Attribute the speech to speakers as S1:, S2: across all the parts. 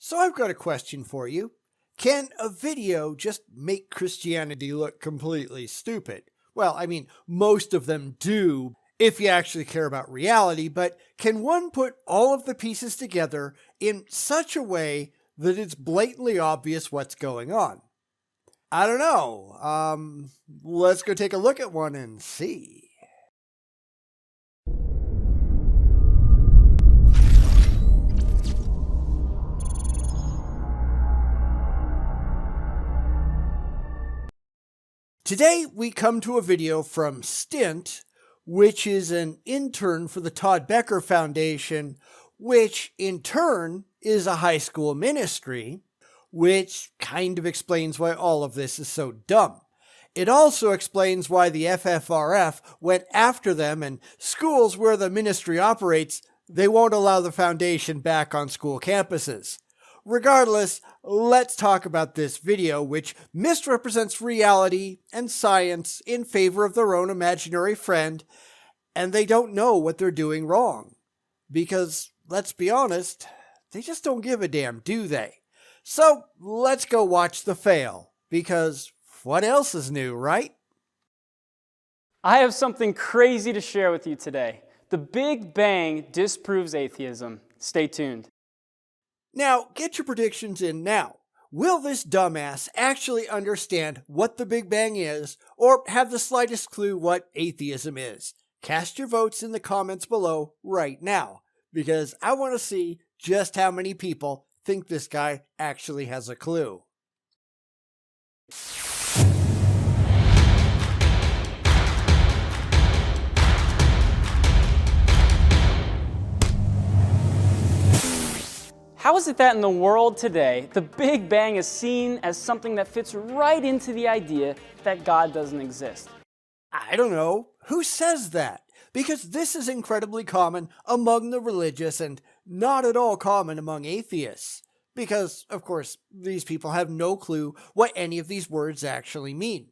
S1: So I've got a question for you. Can a video just make Christianity look completely stupid? Well, I mean, most of them do if you actually care about reality, but can one put all of the pieces together in such a way that it's blatantly obvious what's going on? I don't know. Let's go take a look at one and see. Today, we come to a video from STINT, which is an intern for the Todd Becker Foundation, which in turn is a high school ministry, which kind of explains why all of this is so dumb. It also explains why the FFRF went after them, and schools where the ministry operates, they won't allow the foundation back on school campuses. Regardless, let's talk about this video, which misrepresents reality and science in favor of their own imaginary friend, and they don't know what they're doing wrong. Because, let's be honest, they just don't give a damn, do they? So, let's go watch the fail, because what else is new, right?
S2: I have something crazy to share with you today. The Big Bang disproves atheism. Stay tuned.
S1: Now, get your predictions in now. Will this dumbass actually understand what the Big Bang is, or have the slightest clue what atheism is? Cast your votes in the comments below right now, because I want to see just how many people think this guy actually has a clue.
S2: How is it that in the world today, the Big Bang is seen as something that fits right into the idea that God doesn't exist?
S1: I don't know. Who says that? Because this is incredibly common among the religious and not at all common among atheists. Because, of course, these people have no clue what any of these words actually mean.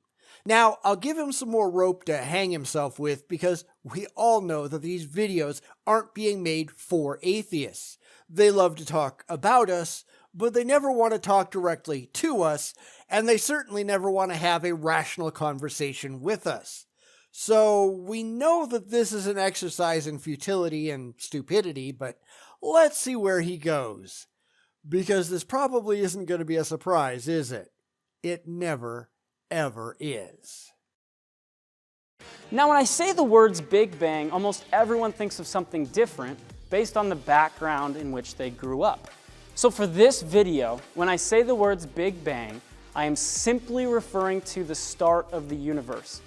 S1: Now, I'll give him some more rope to hang himself with because we all know that these videos aren't being made for atheists. They love to talk about us, but they never want to talk directly to us, and they certainly never want to have a rational conversation with us. So we know that this is an exercise in futility and stupidity, but let's see where he goes. Because this probably isn't going to be a surprise, is it? It never, ever is.
S2: Now, when I say the words Big Bang, almost everyone thinks of something different based on the background in which they grew up. So for this video, when I say the words Big Bang, I am simply referring to the start of the universe.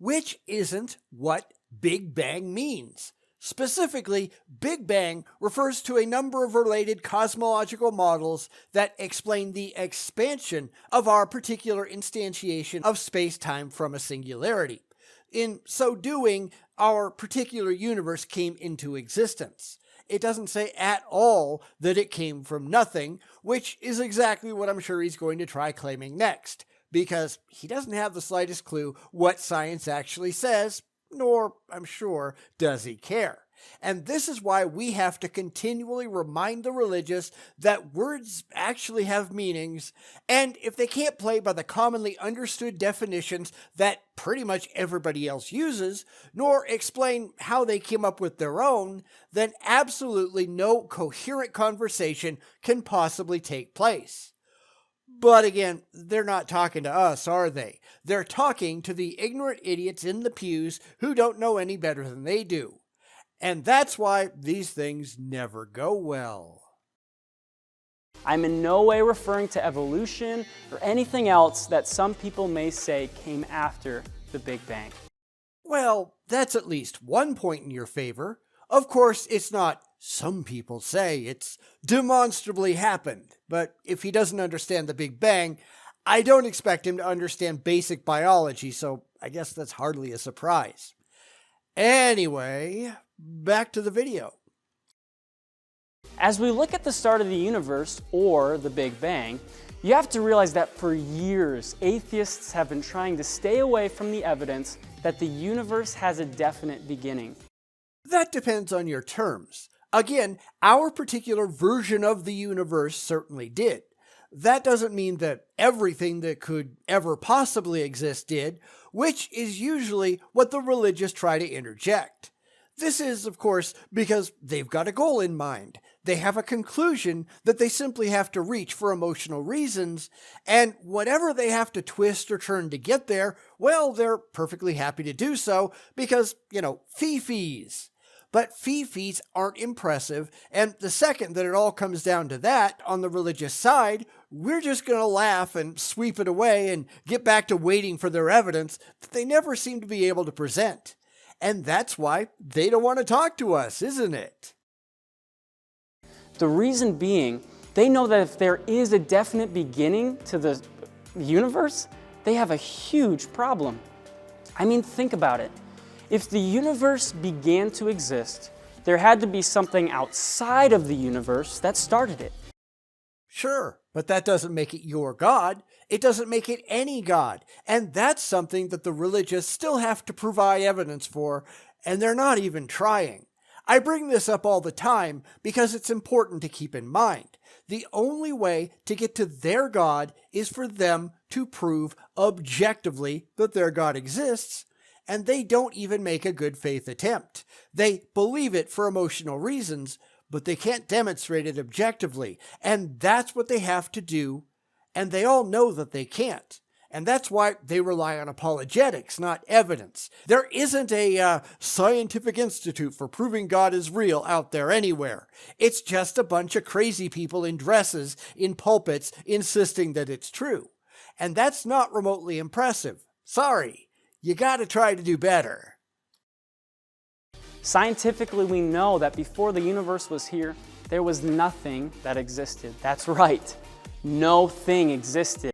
S1: Which isn't what Big Bang means. Specifically, Big Bang refers to a number of related cosmological models that explain the expansion of our particular instantiation of space-time from a singularity. In so doing, our particular universe came into existence. It doesn't say at all that it came from nothing, which is exactly what I'm sure he's going to try claiming next, because he doesn't have the slightest clue what science actually says, nor, I'm sure, does he care. And this is why we have to continually remind the religious that words actually have meanings, and if they can't play by the commonly understood definitions that pretty much everybody else uses, nor explain how they came up with their own, then absolutely no coherent conversation can possibly take place. But again, they're not talking to us, are they? They're talking to the ignorant idiots in the pews who don't know any better than they do. And that's why these things never go well.
S2: I'm in no way referring to evolution or anything else that some people may say came after the Big Bang.
S1: Well, that's at least one point in your favor. Of course, it's not some people say, it's demonstrably happened. But if he doesn't understand the Big Bang, I don't expect him to understand basic biology, so I guess that's hardly a surprise. Anyway, back to the video.
S2: As we look at the start of the universe, or the Big Bang, you have to realize that for years, atheists have been trying to stay away from the evidence that the universe has a definite beginning.
S1: That depends on your terms. Again, our particular version of the universe certainly did. That doesn't mean that everything that could ever possibly exist did, which is usually what the religious try to interject. This is, of course, because they've got a goal in mind. They have a conclusion that they simply have to reach for emotional reasons, and whatever they have to twist or turn to get there, well, they're perfectly happy to do so because, fee-fees. But fee-fees aren't impressive, and the second that it all comes down to that on the religious side, we're just going to laugh and sweep it away and get back to waiting for their evidence that they never seem to be able to present. And that's why they don't want to talk to us, isn't it?
S2: The reason being, they know that if there is a definite beginning to the universe, they have a huge problem. I mean, think about it. If the universe began to exist, there had to be something outside of the universe that started it.
S1: Sure, but that doesn't make it your God. It doesn't make it any God. And that's something that the religious still have to provide evidence for, and they're not even trying. I bring this up all the time because it's important to keep in mind. The only way to get to their God is for them to prove objectively that their God exists, and they don't even make a good faith attempt. They believe it for emotional reasons, but they can't demonstrate it objectively, and that's what they have to do, and they all know that they can't. And that's why they rely on apologetics, not evidence. There isn't a scientific institute for proving God is real out there anywhere. It's just a bunch of crazy people in dresses, in pulpits, insisting that it's true. And that's not remotely impressive. Sorry, you gotta try to do better.
S2: Scientifically, we know that before the universe was here, there was nothing that existed. That's right. No thing existed.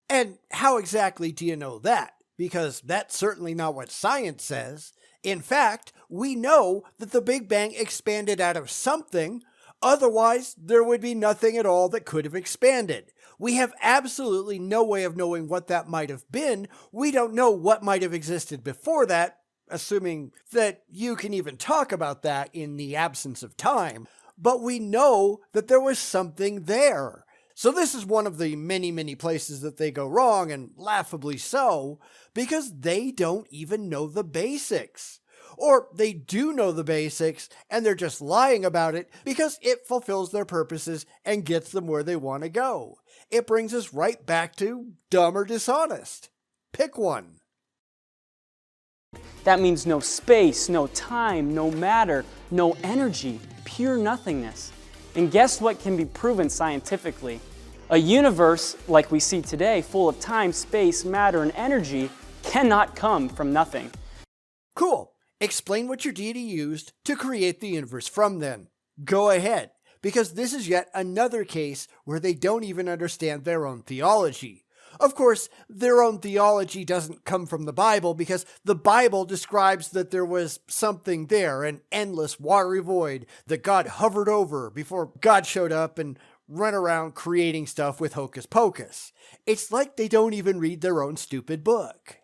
S1: And how exactly do you know that? Because that's certainly not what science says. In fact, we know that the Big Bang expanded out of something, otherwise there would be nothing at all that could have expanded. We have absolutely no way of knowing what that might have been. We don't know what might have existed before that, assuming that you can even talk about that in the absence of time. But we know that there was something there. So this is one of the many, many places that they go wrong, and laughably so, because they don't even know the basics. Or they do know the basics, and they're just lying about it because it fulfills their purposes and gets them where they want to go. It brings us right back to dumb or dishonest. Pick one.
S2: That means no space, no time, no matter, no energy, pure nothingness. And guess what can be proven scientifically? A universe like we see today, full of time, space, matter, and energy, cannot come from nothing.
S1: Cool. Explain what your deity used to create the universe from then. Go ahead, because this is yet another case where they don't even understand their own theology. Of course, their own theology doesn't come from the Bible because the Bible describes that there was something there, an endless watery void that God hovered over before God showed up and run around creating stuff with hocus pocus. It's like they don't even read their own stupid book.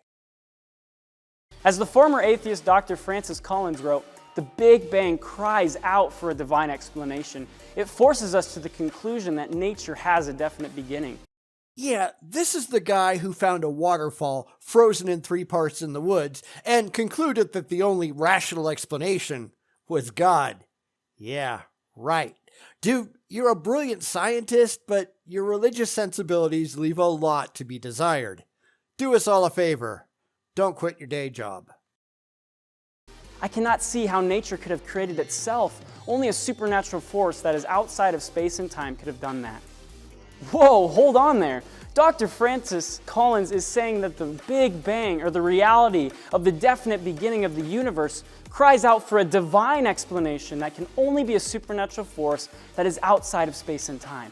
S2: As the former atheist Dr. Francis Collins wrote, the Big Bang cries out for a divine explanation. It forces us to the conclusion that nature has a definite beginning.
S1: Yeah, this is the guy who found a waterfall frozen in 3 parts in the woods and concluded that the only rational explanation was God. Yeah, right. Dude, you're a brilliant scientist, but your religious sensibilities leave a lot to be desired. Do us all a favor. Don't quit your day job.
S2: I cannot see how nature could have created itself. Only a supernatural force that is outside of space and time could have done that. Whoa, hold on there. Dr. Francis Collins is saying that the Big Bang, or the reality of the definite beginning of the universe, cries out for a divine explanation that can only be a supernatural force that is outside of space and time.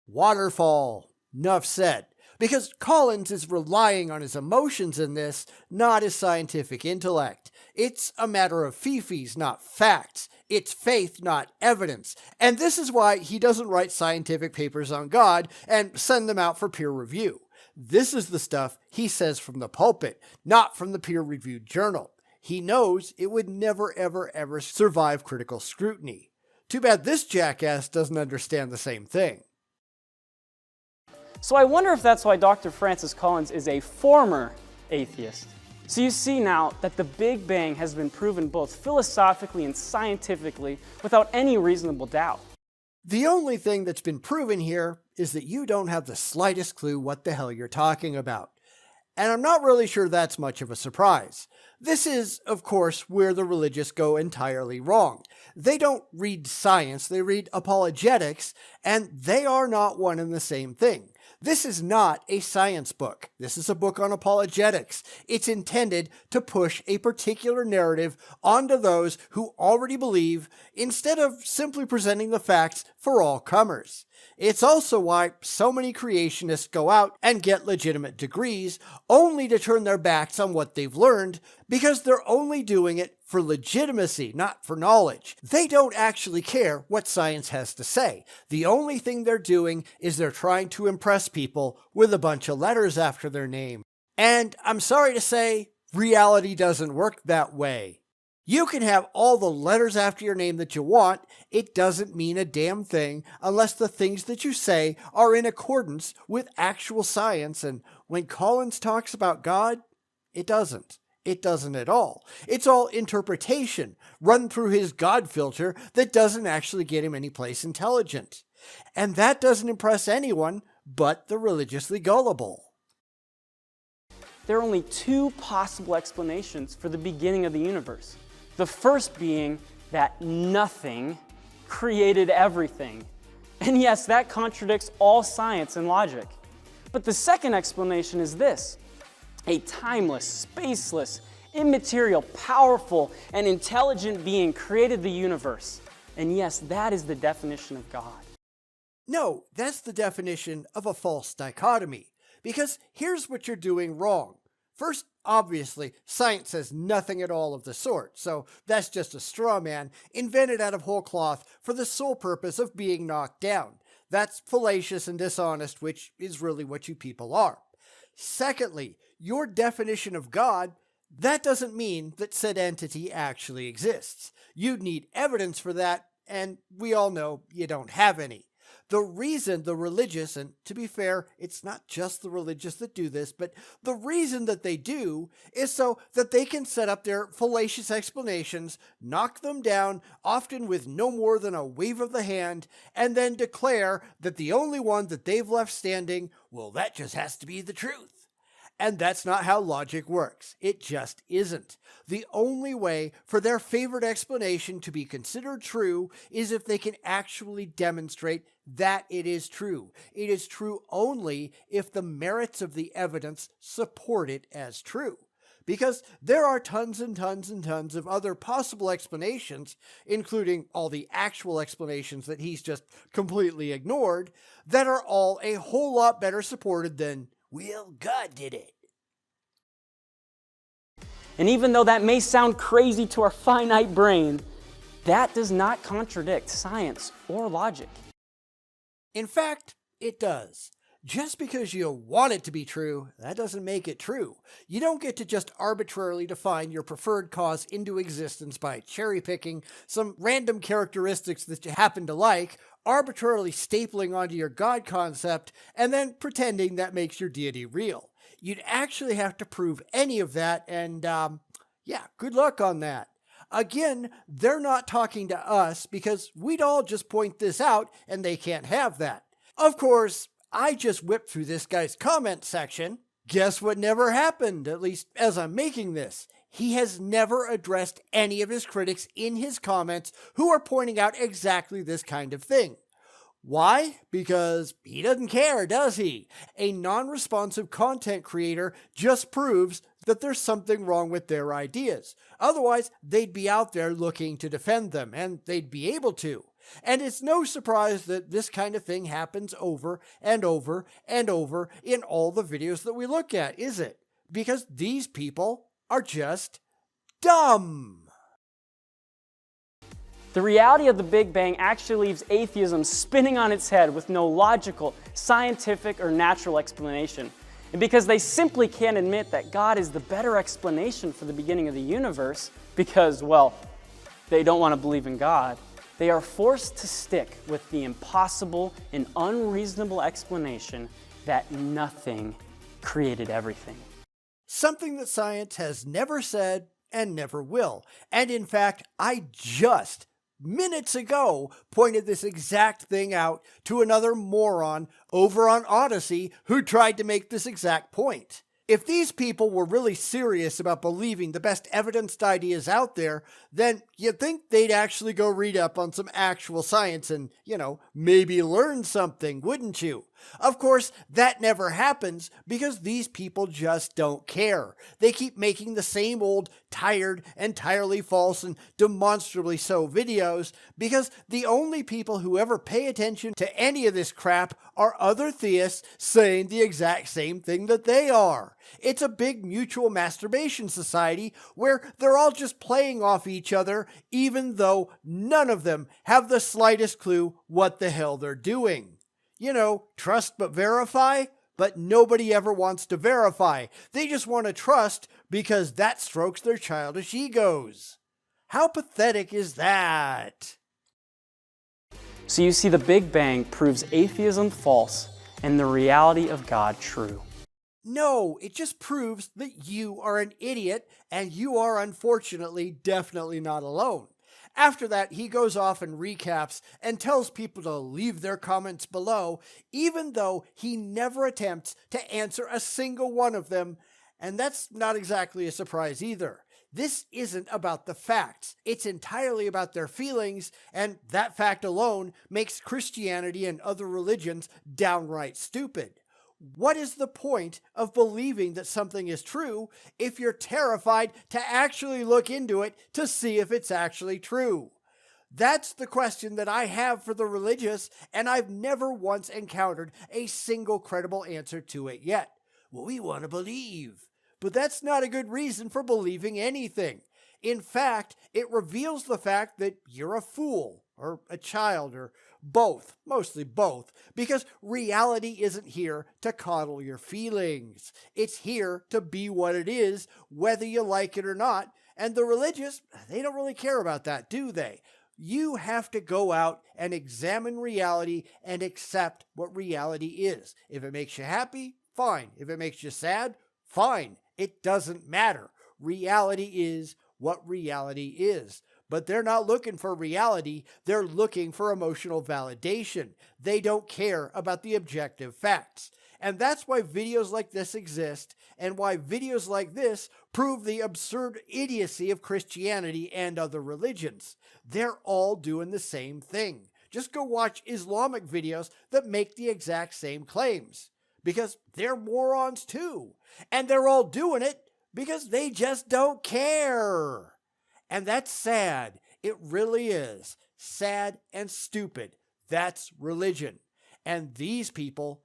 S1: Waterfall. Nuff said. Because Collins is relying on his emotions in this, not his scientific intellect. It's a matter of fee-fees, not facts. It's faith, not evidence. And this is why he doesn't write scientific papers on God and send them out for peer review. This is the stuff he says from the pulpit, not from the peer-reviewed journal. He knows it would never, ever, ever survive critical scrutiny. Too bad this jackass doesn't understand the same thing.
S2: So I wonder if that's why Dr. Francis Collins is a former atheist. So you see now that the Big Bang has been proven both philosophically and scientifically without any reasonable doubt.
S1: The only thing that's been proven here is that you don't have the slightest clue what the hell you're talking about. And I'm not really sure that's much of a surprise. This is, of course, where the religious go entirely wrong. They don't read science, they read apologetics, and they are not one and the same thing. This is not a science book. This is a book on apologetics. It's intended to push a particular narrative onto those who already believe, instead of simply presenting the facts for all comers. It's also why so many creationists go out and get legitimate degrees, only to turn their backs on what they've learned, because they're only doing it for legitimacy, not for knowledge. They don't actually care what science has to say. The only thing they're doing is they're trying to impress people with a bunch of letters after their name. And I'm sorry to say, reality doesn't work that way. You can have all the letters after your name that you want. It doesn't mean a damn thing unless the things that you say are in accordance with actual science. And when Collins talks about God, it doesn't. It doesn't at all. It's all interpretation run through his God filter that doesn't actually get him anyplace intelligent. And that doesn't impress anyone but the religiously gullible.
S2: There are only two possible explanations for the beginning of the universe. The first being that nothing created everything. And yes, that contradicts all science and logic. But the second explanation is this: a timeless, spaceless, immaterial, powerful, and intelligent being created the universe. And yes, that is the definition of God.
S1: No, that's the definition of a false dichotomy. Because here's what you're doing wrong. First, obviously, science says nothing at all of the sort, so that's just a straw man invented out of whole cloth for the sole purpose of being knocked down. That's fallacious and dishonest, which is really what you people are. Secondly, your definition of God, that doesn't mean that said entity actually exists. You'd need evidence for that, and we all know you don't have any. The reason the religious, and to be fair, it's not just the religious that do this, but the reason that they do is so that they can set up their fallacious explanations, knock them down, often with no more than a wave of the hand, and then declare that the only one that they've left standing, well, that just has to be the truth. And that's not how logic works. It just isn't. The only way for their favorite explanation to be considered true is if they can actually demonstrate that it is true. It is true only if the merits of the evidence support it as true. Because there are tons and tons and tons of other possible explanations, including all the actual explanations that he's just completely ignored, that are all a whole lot better supported than, well, God did it.
S2: And even though that may sound crazy to our finite brain, that does not contradict science or logic.
S1: In fact, it does. Just because you want it to be true, that doesn't make it true. You don't get to just arbitrarily define your preferred cause into existence by cherry-picking some random characteristics that you happen to like, arbitrarily stapling onto your God concept, and then pretending that makes your deity real. You'd actually have to prove any of that, and yeah, good luck on that. Again, they're not talking to us because we'd all just point this out and they can't have that. Of course, I just whipped through this guy's comment section. Guess what never happened, at least as I'm making this? He has never addressed any of his critics in his comments who are pointing out exactly this kind of thing. Why? Because he doesn't care, does he? A non-responsive content creator just proves that there's something wrong with their ideas. Otherwise, they'd be out there looking to defend them, and they'd be able to. And it's no surprise that this kind of thing happens over and over and over in all the videos that we look at, is it? Because these people are just dumb.
S2: The reality of the Big Bang actually leaves atheism spinning on its head with no logical, scientific, or natural explanation. And because they simply can't admit that God is the better explanation for the beginning of the universe, because, well, they don't want to believe in God, they are forced to stick with the impossible and unreasonable explanation that nothing created everything.
S1: Something that science has never said and never will. And in fact, I just minutes ago pointed this exact thing out to another moron over on Odyssey who tried to make this exact point. If these people were really serious about believing the best evidenced ideas out there, then you'd think they'd actually go read up on some actual science and, maybe learn something, wouldn't you? Of course, that never happens because these people just don't care. They keep making the same old tired, entirely false, and demonstrably so videos because the only people who ever pay attention to any of this crap are other theists saying the exact same thing that they are. It's a big mutual masturbation society where they're all just playing off each other even though none of them have the slightest clue what the hell they're doing. Trust but verify, but nobody ever wants to verify. They just want to trust because that strokes their childish egos. How pathetic is that?
S2: So you see, the Big Bang proves atheism false and the reality of God true.
S1: No, it just proves that you are an idiot and you are unfortunately definitely not alone. After that, he goes off and recaps and tells people to leave their comments below, even though he never attempts to answer a single one of them. And that's not exactly a surprise either. This isn't about the facts. It's entirely about their feelings, and that fact alone makes Christianity and other religions downright stupid. What is the point of believing that something is true if you're terrified to actually look into it to see if it's actually true? That's the question that I have for the religious, and I've never once encountered a single credible answer to it yet. Well, we want to believe. But that's not a good reason for believing anything. In fact, it reveals the fact that you're a fool, or a child, or both, mostly both, because reality isn't here to coddle your feelings. It's here to be what it is, whether you like it or not, and the religious, they don't really care about that, do they? You have to go out and examine reality and accept what reality is. If it makes you happy, fine. If it makes you sad, fine. It doesn't matter. Reality is what reality is. But they're not looking for reality, they're looking for emotional validation. They don't care about the objective facts. And that's why videos like this exist, and why videos like this prove the absurd idiocy of Christianity and other religions. They're all doing the same thing. Just go watch Islamic videos that make the exact same claims. Because they're morons too. And they're all doing it because they just don't care. And that's sad. It really is. Sad and stupid. That's religion. And these people,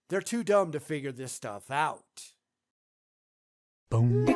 S1: they're too dumb to figure this stuff out.
S3: Boom.